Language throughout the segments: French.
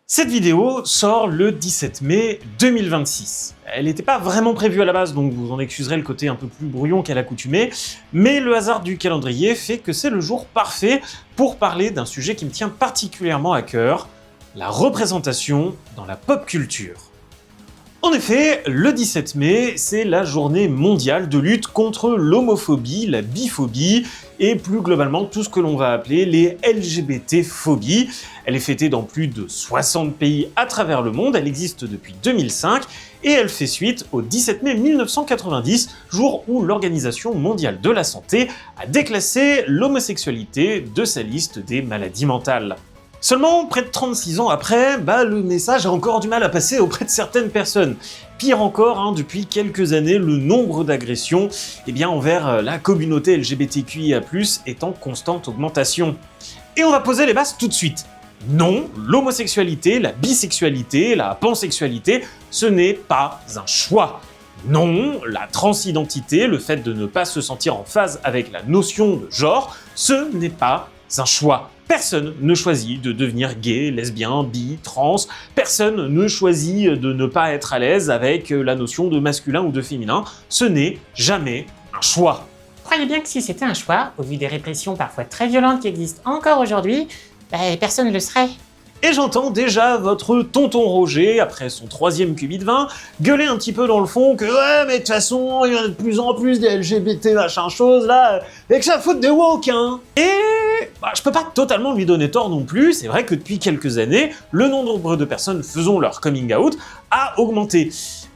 Cette vidéo sort le 17 mai 2026. Elle n'était pas vraiment prévue à la base, donc vous en excuserez le côté un peu plus brouillon qu'à l'accoutumée, mais le hasard du calendrier fait que c'est le jour parfait pour parler d'un sujet qui me tient particulièrement à cœur, la représentation dans la pop culture. En effet, le 17 mai, c'est la journée mondiale de lutte contre l'homophobie, la biphobie et plus globalement tout ce que l'on va appeler les LGBT-phobies. Elle est fêtée dans plus de 60 pays à travers le monde, elle existe depuis 2005 et elle fait suite au 17 mai 1990, jour où l'Organisation mondiale de la santé a déclassé l'homosexualité de sa liste des maladies mentales. Seulement, près de 36 ans après, le message a encore du mal à passer auprès de certaines personnes. Pire encore, depuis quelques années, le nombre d'agressions envers la communauté LGBTQIA+, est en constante augmentation. Et on va poser les bases tout de suite. Non, l'homosexualité, la bisexualité, la pansexualité, ce n'est pas un choix. Non, la transidentité, le fait de ne pas se sentir en phase avec la notion de genre, ce n'est pas un choix. Personne ne choisit de devenir gay, lesbien, bi, trans, personne ne choisit de ne pas être à l'aise avec la notion de masculin ou de féminin, ce n'est jamais un choix. Croyez bien que si c'était un choix, au vu des répressions parfois très violentes qui existent encore aujourd'hui, personne ne le serait. Et j'entends déjà votre tonton Roger, après son 3e cubi de vin, gueuler un petit peu dans le fond que « Ouais, mais de toute façon, il y en a de plus en plus des LGBT machin chose là, et que c'est la faute des woke, hein !» Et je peux pas totalement lui donner tort non plus, c'est vrai que depuis quelques années, le nombre de personnes faisant leur coming out a augmenté.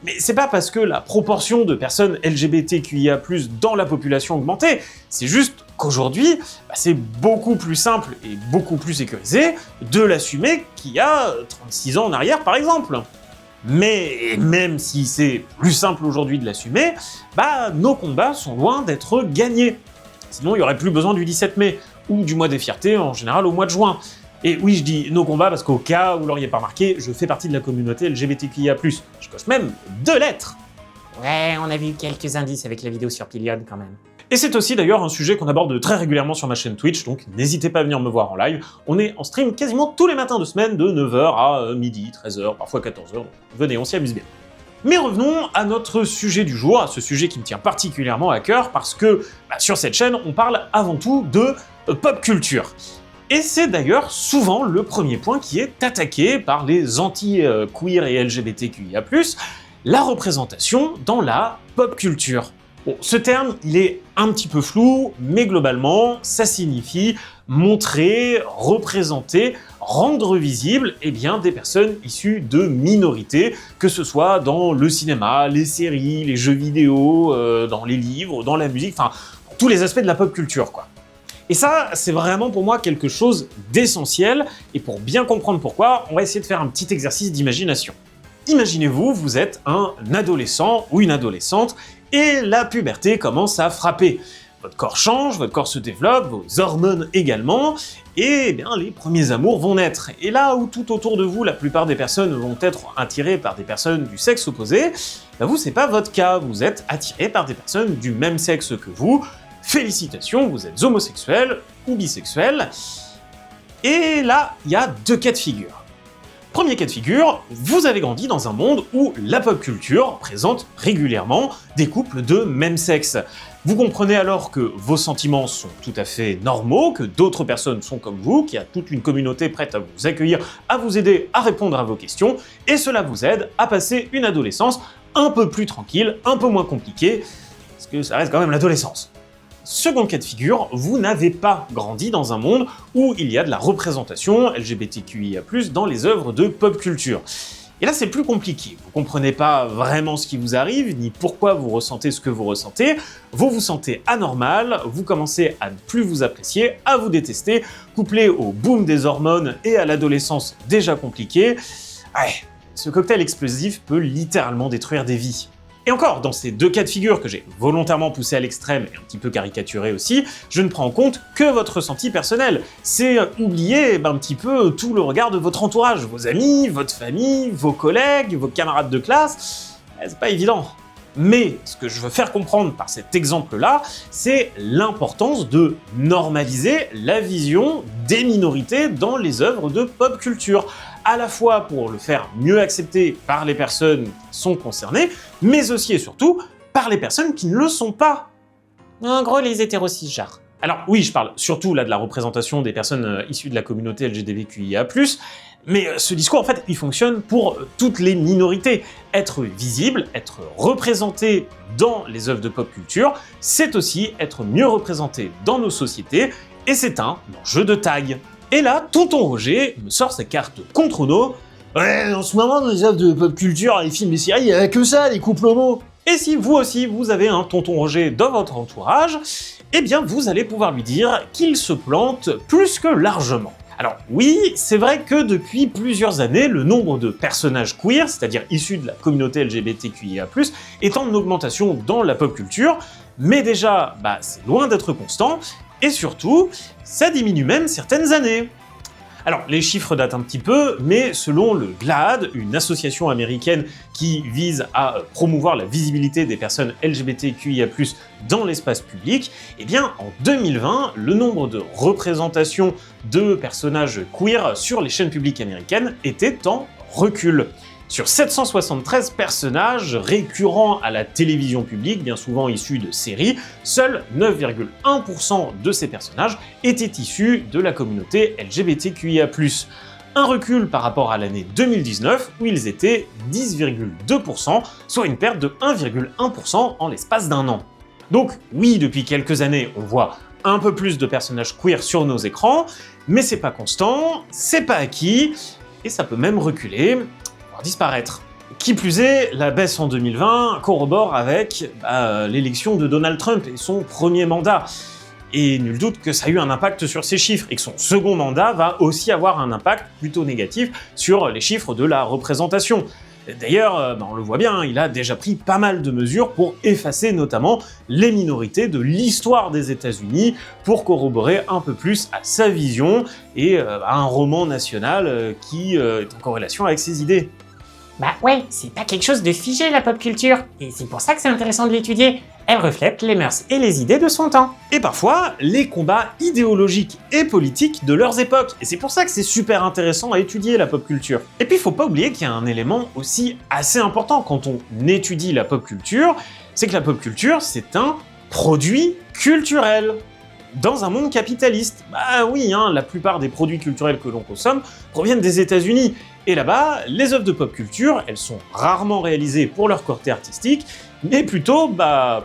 Mais c'est pas parce que la proportion de personnes LGBTQIA+, dans la population a augmenté, c'est juste qu'aujourd'hui, c'est beaucoup plus simple et beaucoup plus sécurisé de l'assumer qu'il y a 36 ans en arrière par exemple. Mais même si c'est plus simple aujourd'hui de l'assumer, nos combats sont loin d'être gagnés. Sinon il n'y aurait plus besoin du 17 mai, ou du mois des fiertés en général au mois de juin. Et oui, je dis nos combats parce qu'au cas où vous l'auriez pas remarqué, je fais partie de la communauté LGBTQIA+. Je coche même 2 lettres. Ouais, on a vu quelques indices avec la vidéo sur Pilion quand même. Et c'est aussi d'ailleurs un sujet qu'on aborde très régulièrement sur ma chaîne Twitch, donc n'hésitez pas à venir me voir en live. On est en stream quasiment tous les matins de semaine de 9h à midi, 13h, parfois 14h, donc venez, on s'y amuse bien. Mais revenons à notre sujet du jour, à ce sujet qui me tient particulièrement à cœur, parce que sur cette chaîne, on parle avant tout de pop culture. Et c'est d'ailleurs souvent le premier point qui est attaqué par les anti-queer et LGBTQIA+, la représentation dans la pop culture. Bon, ce terme, il est un petit peu flou, mais globalement, ça signifie montrer, représenter, rendre visible des personnes issues de minorités, que ce soit dans le cinéma, les séries, les jeux vidéo, dans les livres, dans la musique, enfin, tous les aspects de la pop culture, quoi. Et ça, c'est vraiment pour moi quelque chose d'essentiel, et pour bien comprendre pourquoi, on va essayer de faire un petit exercice d'imagination. Imaginez-vous, vous êtes un adolescent ou une adolescente, et la puberté commence à frapper. Votre corps change, votre corps se développe, vos hormones également, et les premiers amours vont naître. Et là où tout autour de vous, la plupart des personnes vont être attirées par des personnes du sexe opposé, vous, c'est pas votre cas, vous êtes attiré par des personnes du même sexe que vous. Félicitations, vous êtes homosexuel ou bisexuel. Et là, il y a 2 cas de figure. Premier cas de figure, vous avez grandi dans un monde où la pop culture présente régulièrement des couples de même sexe. Vous comprenez alors que vos sentiments sont tout à fait normaux, que d'autres personnes sont comme vous, qu'il y a toute une communauté prête à vous accueillir, à vous aider à répondre à vos questions, et cela vous aide à passer une adolescence un peu plus tranquille, un peu moins compliquée, parce que ça reste quand même l'adolescence. Second cas de figure, vous n'avez pas grandi dans un monde où il y a de la représentation LGBTQIA+, dans les œuvres de pop culture. Et là, c'est plus compliqué. Vous comprenez pas vraiment ce qui vous arrive, ni pourquoi vous ressentez ce que vous ressentez, vous vous sentez anormal, vous commencez à ne plus vous apprécier, à vous détester, couplé au boom des hormones et à l'adolescence déjà compliquée. Ouais, ce cocktail explosif peut littéralement détruire des vies. Et encore, dans ces 2 cas de figure que j'ai volontairement poussé à l'extrême et un petit peu caricaturé aussi, je ne prends en compte que votre ressenti personnel. C'est oublier un petit peu tout le regard de votre entourage, vos amis, votre famille, vos collègues, vos camarades de classe. C'est pas évident. Mais ce que je veux faire comprendre par cet exemple-là, c'est l'importance de normaliser la vision des minorités dans les œuvres de pop culture, à la fois pour le faire mieux accepter par les personnes qui sont concernées, mais aussi et surtout par les personnes qui ne le sont pas. En gros, les hétéro-cisgenres. Alors oui, je parle surtout là de la représentation des personnes issues de la communauté LGBTQIA+, mais ce discours, en fait, il fonctionne pour toutes les minorités. Être visible, être représenté dans les œuvres de pop culture, c'est aussi être mieux représenté dans nos sociétés, et c'est un enjeu de taille. Et là, tonton Roger me sort sa carte contre nous. Ouais, en ce moment, dans les œuvres de pop culture, les films, les séries, il n'y a que ça, les couples homo. Et si vous aussi, vous avez un tonton Roger dans votre entourage, eh bien, vous allez pouvoir lui dire qu'il se plante plus que largement. Alors oui, c'est vrai que depuis plusieurs années, le nombre de personnages queer, c'est-à-dire issus de la communauté LGBTQIA+, est en augmentation dans la pop culture, mais déjà, c'est loin d'être constant, et surtout, ça diminue même certaines années. Alors, les chiffres datent un petit peu, mais selon le GLAAD, une association américaine qui vise à promouvoir la visibilité des personnes LGBTQIA+, dans l'espace public, eh bien, en 2020, le nombre de représentations de personnages queer sur les chaînes publiques américaines était en recul. Sur 773 personnages récurrents à la télévision publique, bien souvent issus de séries, seuls 9,1% de ces personnages étaient issus de la communauté LGBTQIA+. Un recul par rapport à l'année 2019 où ils étaient 10,2%, soit une perte de 1,1% en l'espace d'un an. Donc oui, depuis quelques années, on voit un peu plus de personnages queer sur nos écrans, mais c'est pas constant, c'est pas acquis, et ça peut même reculer, disparaître. Qui plus est, la baisse en 2020 corrobore avec l'élection de Donald Trump et son premier mandat. Et nul doute que ça a eu un impact sur ces chiffres, et que son second mandat va aussi avoir un impact plutôt négatif sur les chiffres de la représentation. D'ailleurs, on le voit bien, il a déjà pris pas mal de mesures pour effacer notamment les minorités de l'histoire des États-Unis, pour corroborer un peu plus à sa vision et à un roman national qui est en corrélation avec ses idées. Bah ouais, c'est pas quelque chose de figé la pop culture, et c'est pour ça que c'est intéressant de l'étudier. Elle reflète les mœurs et les idées de son temps. Et parfois, les combats idéologiques et politiques de leurs époques. Et c'est pour ça que c'est super intéressant à étudier la pop culture. Et puis, faut pas oublier qu'il y a un élément aussi assez important quand on étudie la pop culture, c'est que la pop culture, c'est un produit culturel. Dans un monde capitaliste. Bah oui, la plupart des produits culturels que l'on consomme proviennent des États-Unis. Et là-bas, les œuvres de pop culture, elles sont rarement réalisées pour leur côté artistique, mais plutôt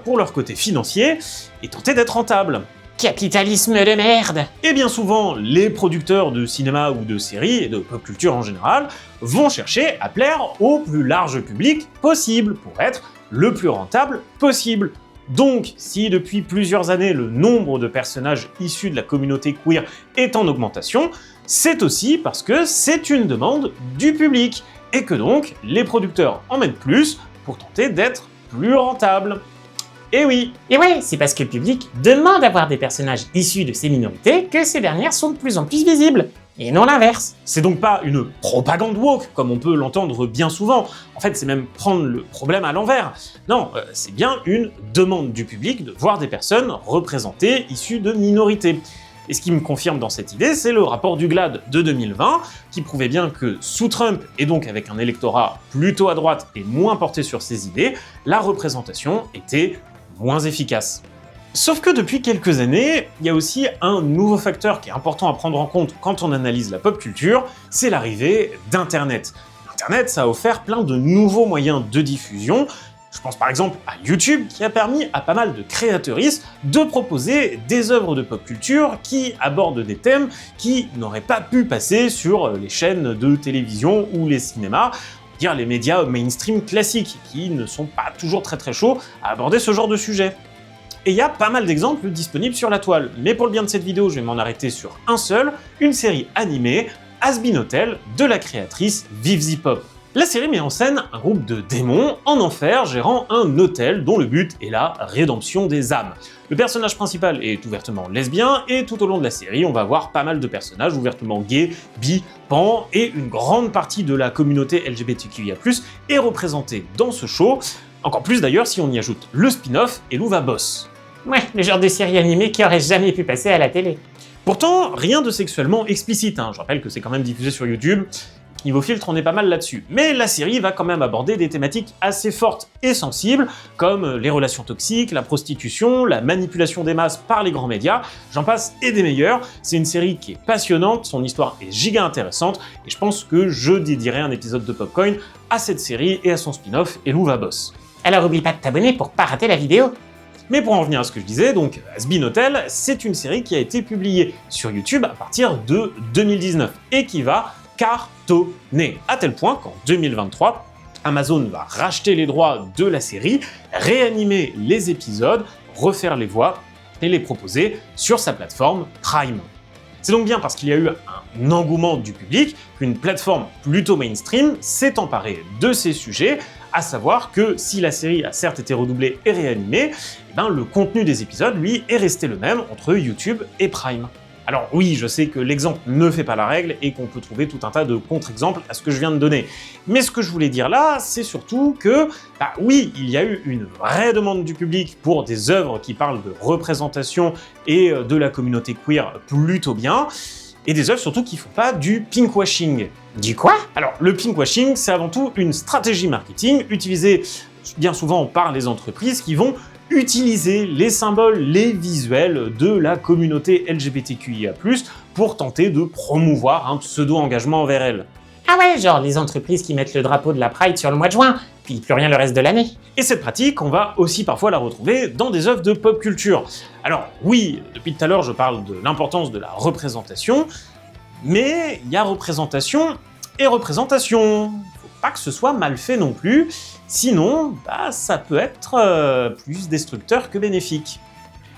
pour leur côté financier et tenter d'être rentables. Capitalisme de merde! Et bien souvent, les producteurs de cinéma ou de séries, et de pop culture en général, vont chercher à plaire au plus large public possible, pour être le plus rentable possible. Donc, si depuis plusieurs années le nombre de personnages issus de la communauté queer est en augmentation, c'est aussi parce que c'est une demande du public, et que donc les producteurs en mettent plus pour tenter d'être plus rentables. Et oui! Et ouais, c'est parce que le public demande d'avoir des personnages issus de ces minorités que ces dernières sont de plus en plus visibles. Et non l'inverse. C'est donc pas une propagande woke, comme on peut l'entendre bien souvent. En fait, c'est même prendre le problème à l'envers. Non, c'est bien une demande du public de voir des personnes représentées issues de minorités. Et ce qui me confirme dans cette idée, c'est le rapport du GLAAD de 2020, qui prouvait bien que sous Trump, et donc avec un électorat plutôt à droite et moins porté sur ses idées, la représentation était moins efficace. Sauf que depuis quelques années, il y a aussi un nouveau facteur qui est important à prendre en compte quand on analyse la pop culture, c'est l'arrivée d'Internet. Internet, ça a offert plein de nouveaux moyens de diffusion. Je pense par exemple à YouTube, qui a permis à pas mal de créateuristes de proposer des œuvres de pop culture qui abordent des thèmes qui n'auraient pas pu passer sur les chaînes de télévision ou les cinémas, dire les médias mainstream classiques, qui ne sont pas toujours très chauds à aborder ce genre de sujet. Et il y a pas mal d'exemples disponibles sur la toile, mais pour le bien de cette vidéo, je vais m'en arrêter sur un seul, une série animée, Has Been Hotel, de la créatrice Viv Zipop. La série met en scène un groupe de démons en enfer gérant un hôtel dont le but est la rédemption des âmes. Le personnage principal est ouvertement lesbien, et tout au long de la série, on va voir pas mal de personnages ouvertement gays, bi, pan, et une grande partie de la communauté LGBTQIA+, est représentée dans ce show. Encore plus d'ailleurs si on y ajoute le spin-off Helluva Boss. Ouais, le genre de série animée qui aurait jamais pu passer à la télé. Pourtant, rien de sexuellement explicite, hein. Je rappelle que c'est quand même diffusé sur YouTube. Niveau filtre, on est pas mal là-dessus. Mais la série va quand même aborder des thématiques assez fortes et sensibles, comme les relations toxiques, la prostitution, la manipulation des masses par les grands médias, j'en passe et des meilleurs. C'est une série qui est passionnante, son histoire est giga intéressante, et je pense que je dédierai un épisode de Popcoin à cette série et à son spin-off Helluva Boss. Alors oublie pas de t'abonner pour pas rater la vidéo. Mais pour en revenir à ce que je disais, donc Has-Been Hotel, c'est une série qui a été publiée sur YouTube à partir de 2019 et qui va cartonner, à tel point qu'en 2023, Amazon va racheter les droits de la série, réanimer les épisodes, refaire les voix et les proposer sur sa plateforme Prime. C'est donc bien parce qu'il y a eu un engouement du public qu'une plateforme plutôt mainstream s'est emparée de ces sujets, à savoir que si la série a certes été redoublée et réanimée, le contenu des épisodes, lui, est resté le même entre YouTube et Prime. Alors oui, je sais que l'exemple ne fait pas la règle et qu'on peut trouver tout un tas de contre-exemples à ce que je viens de donner. Mais ce que je voulais dire là, c'est surtout que, oui, il y a eu une vraie demande du public pour des œuvres qui parlent de représentation et de la communauté queer plutôt bien, et des œuvres surtout qui font pas du pinkwashing. Du quoi? Alors, le pinkwashing, c'est avant tout une stratégie marketing utilisée bien souvent par les entreprises qui vont utiliser les symboles, les visuels de la communauté LGBTQIA+, pour tenter de promouvoir un pseudo-engagement envers elle. Ah ouais, genre les entreprises qui mettent le drapeau de la Pride sur le mois de juin, puis plus rien le reste de l'année. Et cette pratique, on va aussi parfois la retrouver dans des œuvres de pop culture. Alors oui, depuis tout à l'heure je parle de l'importance de la représentation, mais il y a représentation et représentation. Faut pas que ce soit mal fait non plus, sinon ça peut être plus destructeur que bénéfique.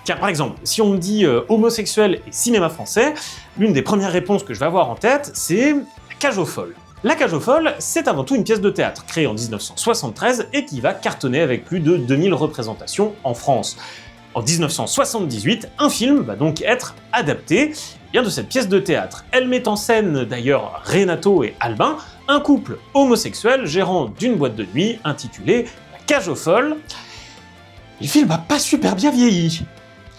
Tiens, par exemple, si on me dit homosexuel et cinéma français, l'une des premières réponses que je vais avoir en tête, c'est La Cage aux Folles. La Cage aux Folles, c'est avant tout une pièce de théâtre créée en 1973 et qui va cartonner avec plus de 2000 représentations en France. En 1978, un film va donc être adapté de cette pièce de théâtre. Elle met en scène d'ailleurs Renato et Albin, un couple homosexuel gérant d'une boîte de nuit intitulée La Cage aux Folles. Le film n'a pas super bien vieilli.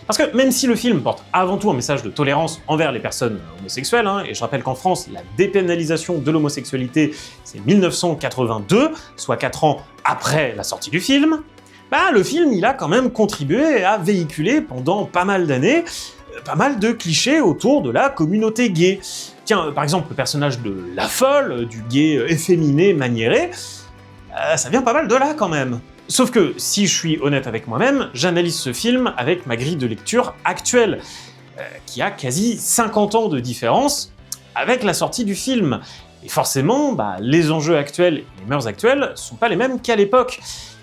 Parce que même si le film porte avant tout un message de tolérance envers les personnes homosexuelles, et je rappelle qu'en France, la dépénalisation de l'homosexualité, c'est 1982, soit 4 ans après la sortie du film, le film il a quand même contribué à véhiculer pendant pas mal d'années pas mal de clichés autour de la communauté gay. Tiens, par exemple, le personnage de La Folle, du gay efféminé, maniéré, ça vient pas mal de là quand même. Sauf que, si je suis honnête avec moi-même, j'analyse ce film avec ma grille de lecture actuelle, qui a quasi 50 ans de différence avec la sortie du film. Et forcément, les enjeux actuels et les mœurs actuelles sont pas les mêmes qu'à l'époque.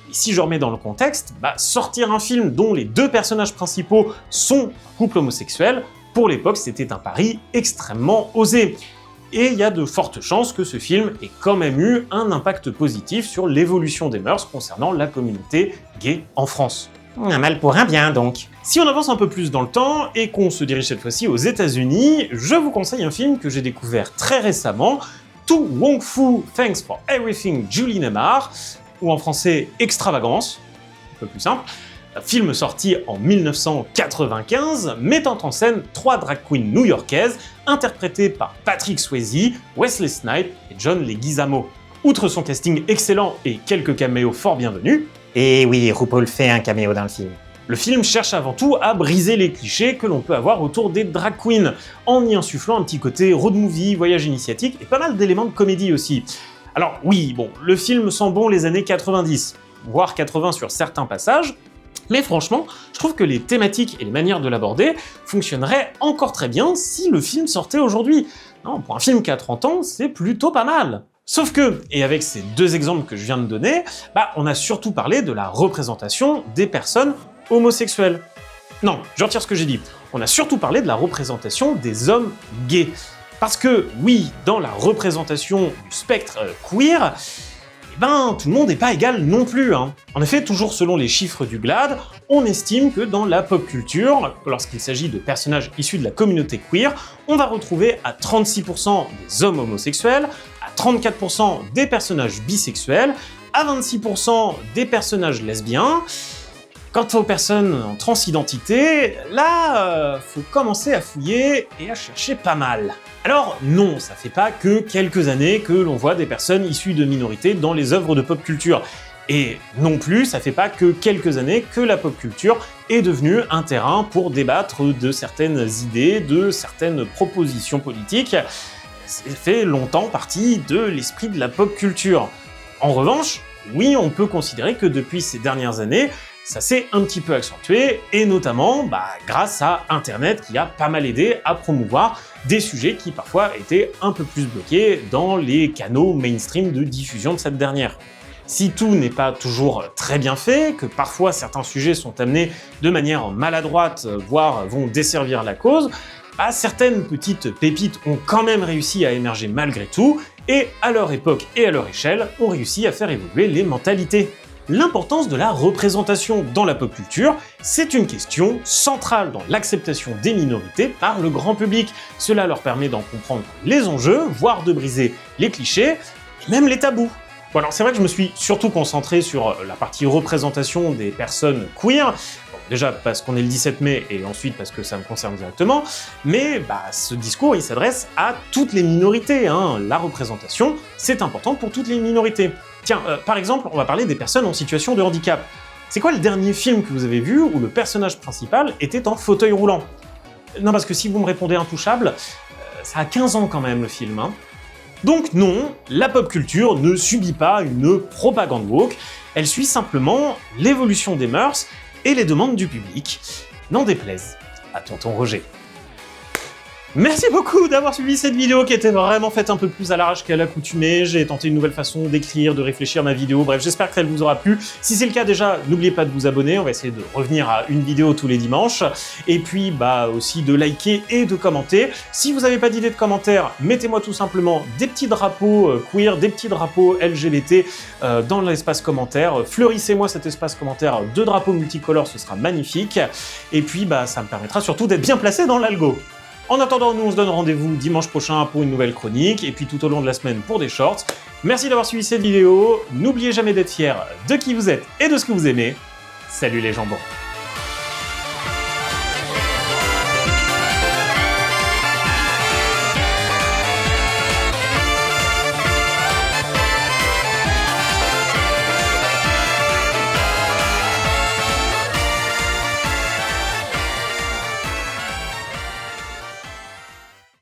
Et si je remets dans le contexte, sortir un film dont les deux personnages principaux sont un couple homosexuel, pour l'époque c'était un pari extrêmement osé. Et il y a de fortes chances que ce film ait quand même eu un impact positif sur l'évolution des mœurs concernant la communauté gay en France. Un mal pour un bien donc. Si on avance un peu plus dans le temps et qu'on se dirige cette fois-ci aux États-Unis, je vous conseille un film que j'ai découvert très récemment, To Wong Foo, Thanks for Everything, Julie Newmar, ou en français Extravagance, un peu plus simple, un film sorti en 1995, mettant en scène 3 drag queens new-yorkaises, interprétées par Patrick Swayze, Wesley Snipes et John Leguizamo. Outre son casting excellent et quelques caméos fort bienvenus, et oui, RuPaul fait un caméo dans le film. Le film cherche avant tout à briser les clichés que l'on peut avoir autour des drag queens, en y insufflant un petit côté road movie, voyage initiatique et pas mal d'éléments de comédie aussi. Alors oui, le film sent bon les années 90, voire 80 sur certains passages, mais franchement, je trouve que les thématiques et les manières de l'aborder fonctionneraient encore très bien si le film sortait aujourd'hui. Non, pour un film qui a 30 ans, c'est plutôt pas mal. Sauf que, et avec ces deux exemples que je viens de donner, on a surtout parlé de la représentation des personnes homosexuelles. Non, je retire ce que j'ai dit. On a surtout parlé de la représentation des hommes gays. Parce que, oui, dans la représentation du spectre queer, tout le monde n'est pas égal non plus. En effet, toujours selon les chiffres du GLAAD, on estime que dans la pop culture, lorsqu'il s'agit de personnages issus de la communauté queer, on va retrouver à 36% des hommes homosexuels, à 34% des personnages bisexuels, à 26% des personnages lesbiens. Quant aux personnes en transidentité, là, faut commencer à fouiller et à chercher pas mal. Alors non, ça fait pas que quelques années que l'on voit des personnes issues de minorités dans les œuvres de pop culture. Et non plus, ça fait pas que quelques années que la pop culture est devenue un terrain pour débattre de certaines idées, de certaines propositions politiques. Ça fait longtemps partie de l'esprit de la pop culture. En revanche, oui, on peut considérer que depuis ces dernières années, ça s'est un petit peu accentué, et notamment grâce à Internet qui a pas mal aidé à promouvoir des sujets qui parfois étaient un peu plus bloqués dans les canaux mainstream de diffusion de cette dernière. Si tout n'est pas toujours très bien fait, que parfois certains sujets sont amenés de manière maladroite, voire vont desservir la cause, certaines petites pépites ont quand même réussi à émerger malgré tout, et à leur époque et à leur échelle, ont réussi à faire évoluer les mentalités. L'importance de la représentation dans la pop culture, c'est une question centrale dans l'acceptation des minorités par le grand public. Cela leur permet d'en comprendre les enjeux, voire de briser les clichés, et même les tabous. Bon alors c'est vrai que je me suis surtout concentré sur la partie représentation des personnes queer, bon, déjà parce qu'on est le 17 mai et ensuite parce que ça me concerne directement, mais ce discours il s'adresse à toutes les minorités, hein. La représentation c'est important pour toutes les minorités. Tiens, par exemple, on va parler des personnes en situation de handicap. C'est quoi le dernier film que vous avez vu où le personnage principal était en fauteuil roulant? Non, parce que si vous me répondez intouchable, ça a 15 ans quand même le film, hein. Donc non, la pop culture ne subit pas une propagande woke, elle suit simplement l'évolution des mœurs et les demandes du public, n'en déplaise à tonton Roger. Merci beaucoup d'avoir suivi cette vidéo qui était vraiment faite un peu plus à l'arrache qu'à l'accoutumée. J'ai tenté une nouvelle façon d'écrire, de réfléchir ma vidéo, bref, j'espère qu'elle vous aura plu. Si c'est le cas déjà, n'oubliez pas de vous abonner, on va essayer de revenir à une vidéo tous les dimanches. Et puis, aussi de liker et de commenter. Si vous n'avez pas d'idée de commentaire, mettez-moi tout simplement des petits drapeaux queer, des petits drapeaux LGBT dans l'espace commentaire. Fleurissez-moi cet espace commentaire de drapeaux multicolores, ce sera magnifique. Et puis, ça me permettra surtout d'être bien placé dans l'algo. En attendant, nous on se donne rendez-vous dimanche prochain pour une nouvelle chronique, et puis tout au long de la semaine pour des shorts. Merci d'avoir suivi cette vidéo, n'oubliez jamais d'être fiers de qui vous êtes et de ce que vous aimez. Salut les jambons!